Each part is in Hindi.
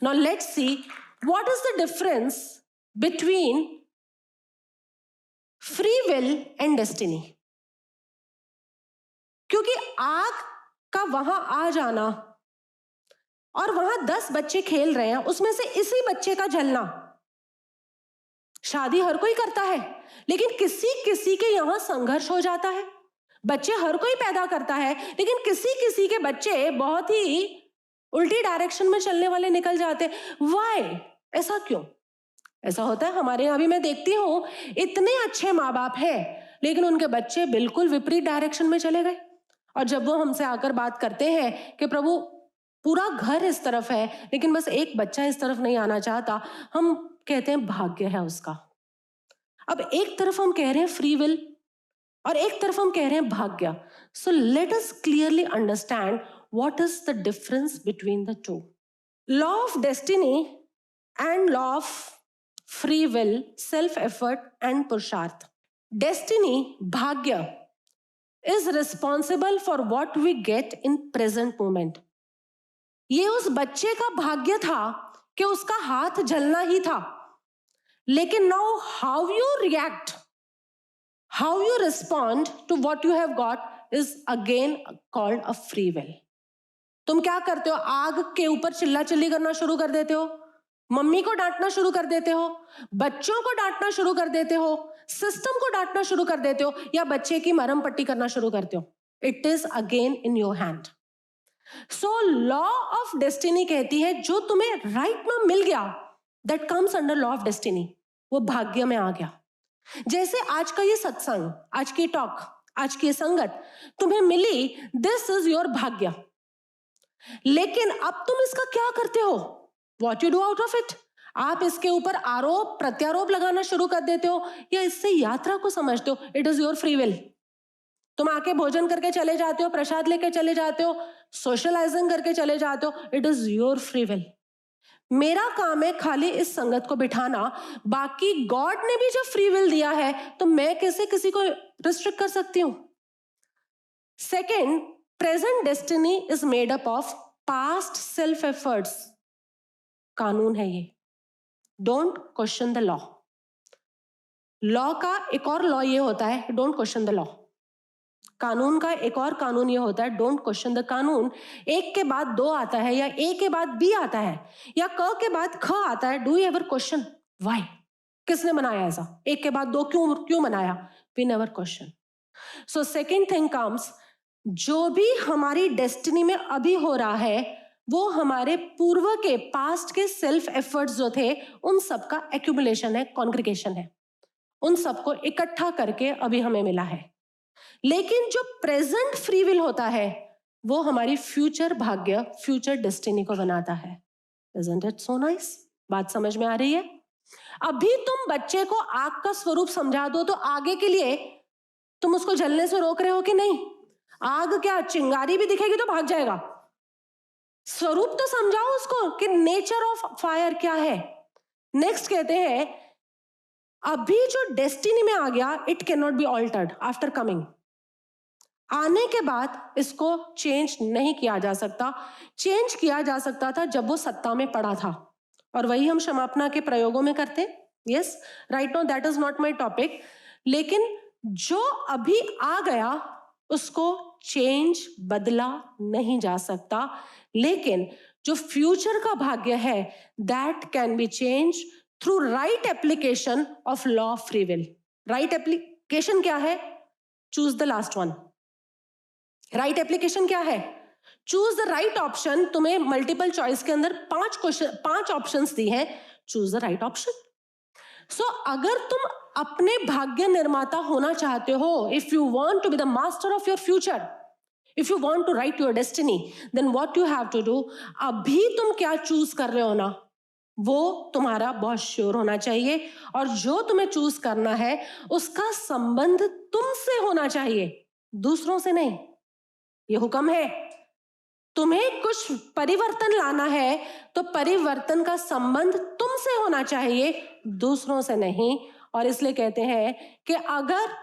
Now let's see what is the difference between free will and destiny. क्योंकि आग का वहां आ जाना और वहां 10 बच्चे खेल रहे हैं, उसमें से इसी बच्चे का जलना, शादी हर कोई करता है, लेकिन किसी किसी के यहां संघर्ष हो जाता है। बच्चे हर कोई पैदा करता है, लेकिन किसी किसी के बच्चे बहुत ही उल्टी डायरेक्शन में चलने वाले निकल जाते हैं। व्हाई? ऐसा क्यों? ऐसा होता है हमारे यहाँ भी, मैं देखती हूँ इतने अच्छे माँ बाप हैं, लेकिन उनके बच्चे बिल्कुल विपरीत डायरेक्शन में चले गए। और जब वो हमसे आकर बात करते हैं कि प्रभु पूरा घर इस तरफ है, लेकिन बस एक बच्चा इस तरफ नहीं आना चाहता, हम कहते हैं भाग्य है उसका। अब एक तरफ हम कह रहे हैं फ्री विल और एक तरफ हम कह रहे हैं भाग्य। So let us clearly understand what is the difference between the two. Law of destiny and law of free will, self effort and पुरुषार्थ। डेस्टिनी, भाग्य, is responsible for what we get in present moment. ये उस बच्चे का भाग्य था कि उसका हाथ जलना ही था, लेकिन now how you react, how you respond to what you have got is again called a free will. तुम क्या करते हो? आग के ऊपर चिल्ला चिल्ली करना शुरू कर देते हो, मम्मी को डांटना शुरू कर देते हो, बच्चों को डांटना शुरू कर देते हो, सिस्टम को डांटना शुरू कर देते हो, या बच्चे की मरहम पट्टी करना शुरू करते हो। It is again in your hand. So law of destiny कहती है जो तुम्हें राइट में मिल गया, that comes under law of destiny, वो भाग्य में आ गया। जैसे आज का ये सत्संग, आज की टॉक, आज की संगत तुम्हें मिली, दिस इज योर भाग्य। लेकिन अब तुम इसका क्या करते हो? What you do out of it? आप इसके ऊपर आरोप प्रत्यारोप लगाना शुरू कर देते हो, या इससे यात्रा को समझते हो? It is your free will. तुम आके भोजन करके चले जाते हो, प्रसाद लेके चले जाते हो, सोशलाइजिंग करके चले जाते हो, it is your free will. मेरा काम है खाली इस संगत को बिठाना, बाकी गॉड ने भी जब फ्री विल दिया है तो मैं कैसे किसी को रिस्ट्रिक्ट कर सकती हूं? Second, present destiny is made up of past self efforts. कानून है ये, don't question the law. Law का एक और लॉ ये होता है, डोंट क्वेश्चन द लॉ। कानून का एक और कानून ये होता है, डोंट क्वेश्चन द कानून। एक के बाद दो आता है, या ए के बाद बी आता है, या क के बाद ख आता है, do you ever question why? किसने बनाया ऐसा? एक के बाद दो क्यों बनाया? We never question. So second thing comes, जो भी हमारी डेस्टिनी में अभी हो रहा है वो हमारे पूर्व के, पास्ट के सेल्फ एफर्ट्स जो थे उन सब का एक्यूमुलेशन है, कॉन्ग्रीगेशन है, उन सबको इकट्ठा करके अभी हमें मिला है। लेकिन जो प्रेजेंट फ्री विल होता है वो हमारी फ्यूचर भाग्य, फ्यूचर डेस्टिनी को बनाता है। Isn't it so nice? बात समझ में आ रही है? अभी तुम बच्चे को आग का स्वरूप समझा दो तो आगे के लिए तुम उसको जलने से रोक रहे हो कि नहीं? आग क्या, चिंगारी भी दिखेगी तो भाग जाएगा। स्वरूप तो समझाओ उसको कि नेचर ऑफ फायर क्या है। नेक्स्ट कहते हैं अभी जो डेस्टिनी में आ गया, it can not be altered after coming. आने के बाद इसको चेंज नहीं किया जा सकता। चेंज किया जा सकता था जब वो सत्ता में पड़ा था, और वही हम क्षमापना के प्रयोगों में करते। Yes, right now that is not my topic. लेकिन जो अभी आ गया उसको चेंज, बदला नहीं जा सकता। लेकिन जो फ्यूचर का भाग्य है that can be change through right application of law of free will. Right application क्या है? Choose the last one. Right application क्या है? Choose the right option. तुम्हें मल्टीपल चॉइस के अंदर 5 ऑप्शंस दी हैं, choose the right option. So अगर तुम अपने भाग्य निर्माता होना चाहते हो, if you want to be the master of your future, if you want to write your destiny, then what you have to do, अभी तुम क्या चूज कर रहे हो ना, वो तुम्हारा बहुत श्योर होना चाहिए। और जो तुम्हें चूज करना है उसका संबंध तुमसे होना चाहिए, दूसरों से नहीं। ये हुक्म है। तुम्हें कुछ परिवर्तन लाना है तो परिवर्तन का संबंध तुमसे होना चाहिए, दूसरों से नहीं। और इसलिए कहते हैं कि अगर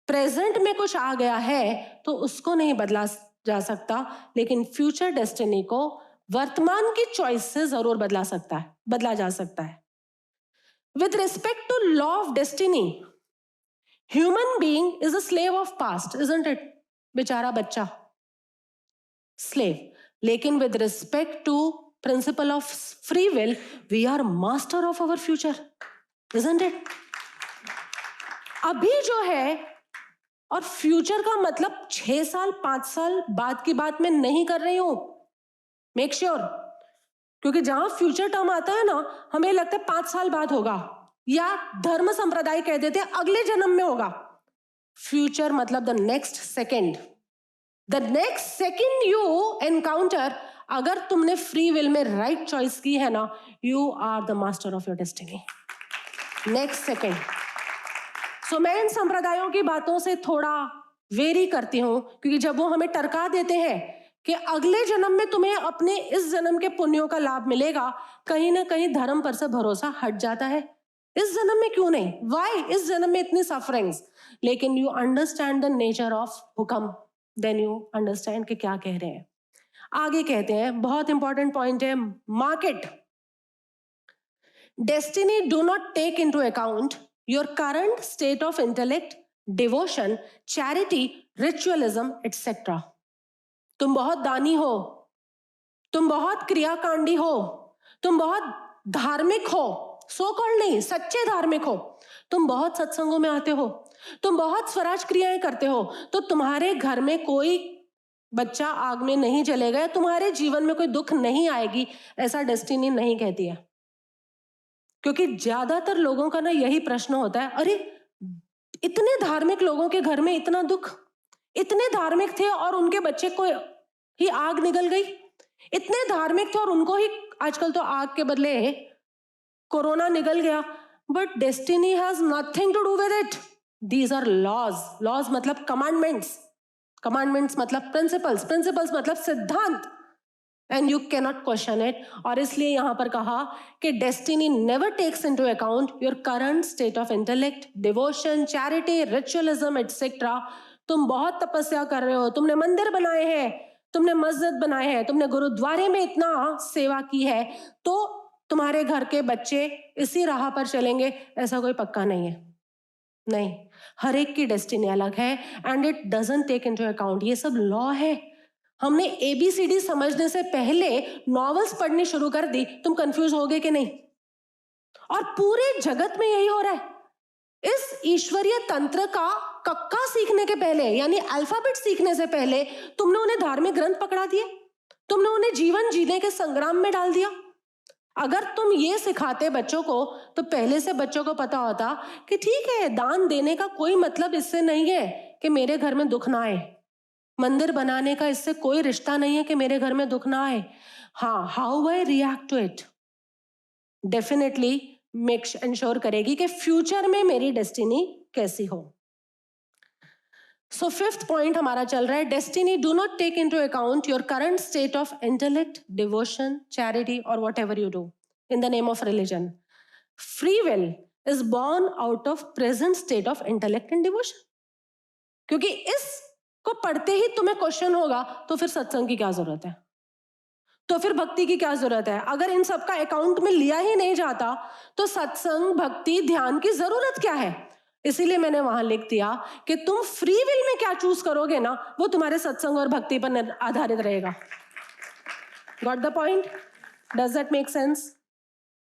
प्रेजेंट में कुछ आ गया है तो उसको नहीं बदला जा सकता, लेकिन फ्यूचर डेस्टिनी को वर्तमान की चॉइस से जरूर बदला जा सकता है। With respect to law of destiny, human being is a slave of past, isn't it? बेचारा बच्चा स्लेव, लेकिन with respect to principle of free will, we are master of our future, isn't it? अभी जो है, और फ्यूचर का मतलब 6 साल 5 साल बाद की बात मैं नहीं कर रही हूं, मेक श्योर, क्योंकि जहां फ्यूचर टर्म आता है ना, हमें लगता है 5 साल बाद होगा, या धर्म संप्रदाय कह देते हैं अगले जन्म में होगा। फ्यूचर मतलब the next second, the next second you encounter. अगर तुमने फ्री विल में राइट चॉइस की है ना, you are the master of your destiny, next second. So मैं इन संप्रदायों की बातों से थोड़ा वेरी करती हूं, क्योंकि जब वो हमें टरका देते हैं कि अगले जन्म में तुम्हें अपने इस जन्म के पुण्यों का लाभ मिलेगा, कहीं ना कहीं धर्म पर से भरोसा हट जाता है। इस जन्म में क्यों नहीं, वाई इस जन्म में इतनी सफरिंग्स? लेकिन you understand the nature of हुक्म, देन यू अंडरस्टैंड कि क्या कह रहे हैं। आगे कहते हैं, बहुत इंपॉर्टेंट पॉइंट है, market destiny do not take into account your current state of intellect, devotion, charity, ritualism, etc. तुम बहुत दानी हो, तुम बहुत क्रियाकांडी हो, तुम बहुत धार्मिक हो, सो कॉल्ड नहीं, सच्चे धार्मिक हो, तुम बहुत सत्संगों में आते हो, तुम बहुत स्वराज क्रियाएं करते हो, तो तुम्हारे घर में कोई बच्चा आग में नहीं जलेगा, तुम्हारे जीवन में कोई दुख नहीं आएगी, ऐसा डेस्टिनी नहीं कहती है। क्योंकि ज्यादातर लोगों का ना यही प्रश्न होता है, अरे इतने धार्मिक लोगों के घर में इतना दुख, इतने धार्मिक थे और उनके बच्चे को ही आग निगल गई, इतने धार्मिक थे और उनको ही आजकल तो आग के बदले कोरोना निगल गया। But destiny has nothing to do with it, these are laws. Laws मतलब कमांडमेंट्स, कमांडमेंट्स मतलब प्रिंसिपल्स, प्रिंसिपल्स मतलब सिद्धांत, and you cannot question it. और इसलिए यहां पर कहा कि destiny never takes into account your current state of intellect, devotion, charity, ritualism etcetera. तुम बहुत तपस्या कर रहे हो, तुमने मंदिर बनाए हैं, तुमने मस्जिद बनाए हैं, तुमने गुरुद्वारे में इतना सेवा की है, तो तुम्हारे घर के बच्चे इसी राह पर चलेंगे, ऐसा कोई पक्का नहीं है। नहीं, हर एक की डेस्टिनी अलग है, and it doesn't take into account, ये सब लॉ है। हमने ABCD समझने से पहले नॉवेल्स पढ़नी शुरू कर दी, तुम कंफ्यूज हो गए कि नहीं? और पूरे जगत में यही हो रहा है। इस ईश्वरीय तंत्र का कक्का सीखने के पहले, यानी अल्फाबेट सीखने से पहले, तुमने उन्हें धार्मिक ग्रंथ पकड़ा दिए, तुमने उन्हें जीवन जीने के संग्राम में डाल दिया। अगर तुम ये सिखाते बच्चों को, तो पहले से बच्चों को पता होता कि ठीक है, दान देने का कोई मतलब इससे नहीं है कि मेरे घर में दुख ना आए, मंदिर बनाने का इससे कोई रिश्ता नहीं है कि मेरे घर में दुख ना आए। हाँ, how I react to it definitely make ensure करेगी कि फ्यूचर में मेरी डेस्टिनी कैसी हो। सो फिफ्थ पॉइंट हमारा चल रहा है, destiny do not take into account your current state of intellect, devotion, charity और whatever you do in the name of religion. Free will is born out of present state of intellect and devotion. क्योंकि इस को पढ़ते ही तुम्हें क्वेश्चन होगा, तो फिर सत्संग की क्या जरूरत है, तो फिर भक्ति की क्या जरूरत है? अगर इन सबका अकाउंट में लिया ही नहीं जाता, तो सत्संग, भक्ति, ध्यान की जरूरत क्या है? इसीलिए मैंने वहां लिख दिया कि तुम फ्री विल में क्या चूज करोगे ना, वो तुम्हारे सत्संग और भक्ति पर आधारित रहेगा। Got the point? Does that make sense?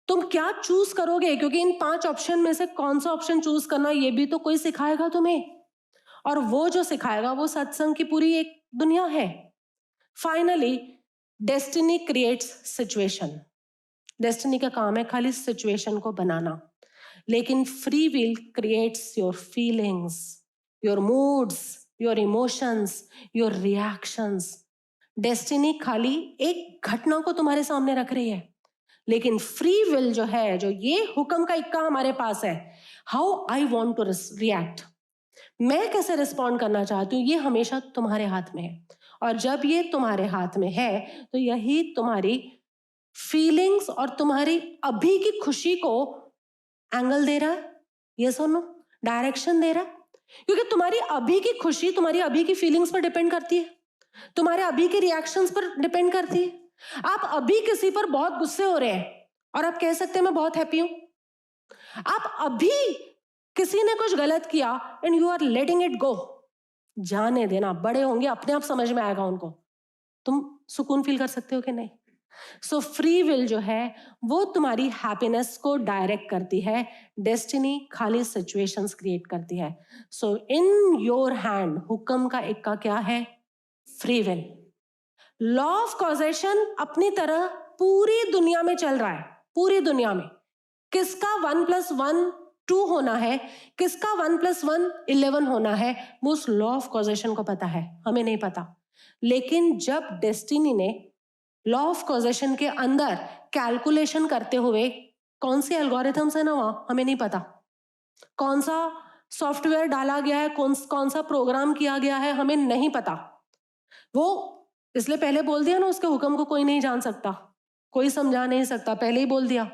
तुम क्या चूज करोगे, क्योंकि इन 5 ऑप्शन में से कौन सा ऑप्शन चूज करना, ये भी तो कोई सिखाएगा तुम्हें, और वो जो सिखाएगा वो सत्संग की पूरी एक दुनिया है। Finally, destiny creates situation. Destiny का काम है खाली सिचुएशन को बनाना, लेकिन free will creates your feelings, your moods, your emotions, your reactions. Destiny खाली एक घटना को तुम्हारे सामने रख रही है, लेकिन फ्री विल जो है, जो ये हुक्म का इक्का हमारे पास है, how I want to react, मैं कैसे रिस्पॉन्ड करना चाहती हूँ, ये हमेशा तुम्हारे हाथ में है। और जब ये तुम्हारे हाथ में है, तो यही तुम्हारी फीलिंग्स और तुम्हारी अभी की खुशी को एंगल दे रहा है, ये सुनो, डायरेक्शन दे रहा है। क्योंकि तुम्हारी अभी की खुशी तुम्हारी अभी की फीलिंग्स पर डिपेंड करती है, तुम्हारे अभी के रिएक्शंस पर डिपेंड करती है। आप अभी किसी पर बहुत गुस्से हो रहे हैं और आप कह सकते हैं मैं बहुत हैप्पी हूं। आप अभी किसी ने कुछ गलत किया and you are letting it go, जाने देना, बड़े होंगे अपने आप समझ में आएगा उनको। तुम सुकून फील कर सकते हो कि नहीं? सो फ्री विल जो है वो तुम्हारी हैप्पीनेस को डायरेक्ट करती है, डेस्टिनी खाली सिचुएशंस क्रिएट करती है। सो इन योर हैंड, हुक्म का इक्का क्या है? Free will. Law of causation अपनी तरह पूरी दुनिया में चल रहा है, पूरी दुनिया में। किसका 1 + 1 2 होना है, किसका 1 + 1 11 होना है, वो उस लॉ ऑफ कॉजेशन को पता है, हमें नहीं पता। लेकिन जब डेस्टिनी ने लॉ ऑफ कॉजेशन के अंदर कैलकुलेशन करते हुए, कौन सी एल्गोरिथम्स है ना वहां, हमें नहीं पता, कौन सा सॉफ्टवेयर डाला गया है, कौन सा प्रोग्राम किया गया है, हमें नहीं पता। वो इसलिए पहले बोल दिया ना, उसके हुक्म को कोई नहीं जान सकता, कोई समझा नहीं सकता, पहले ही बोल दिया।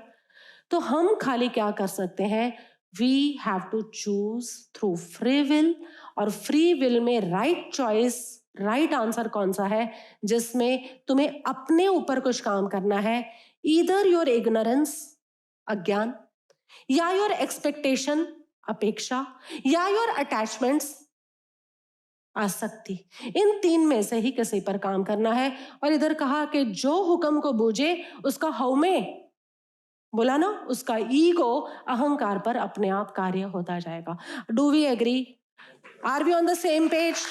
तो हम खाली क्या कर सकते हैं? We have to choose through free will, और फ्री विल में राइट चॉइस, राइट आंसर कौन सा है जिसमें तुम्हें अपने ऊपर कुछ काम करना है। ईदर योर इग्नोरेंस, अज्ञान, या योर एक्सपेक्टेशन, अपेक्षा, या योर अटैचमेंट्स, आसक्ति। इन 3 में से ही किसी पर काम करना है। और इधर कहा कि जो हुक्म को बूझे उसका हव में, बोला ना, उसका ईगो, अहंकार पर अपने आप कार्य होता जाएगा। Do we agree? Are we on the same page?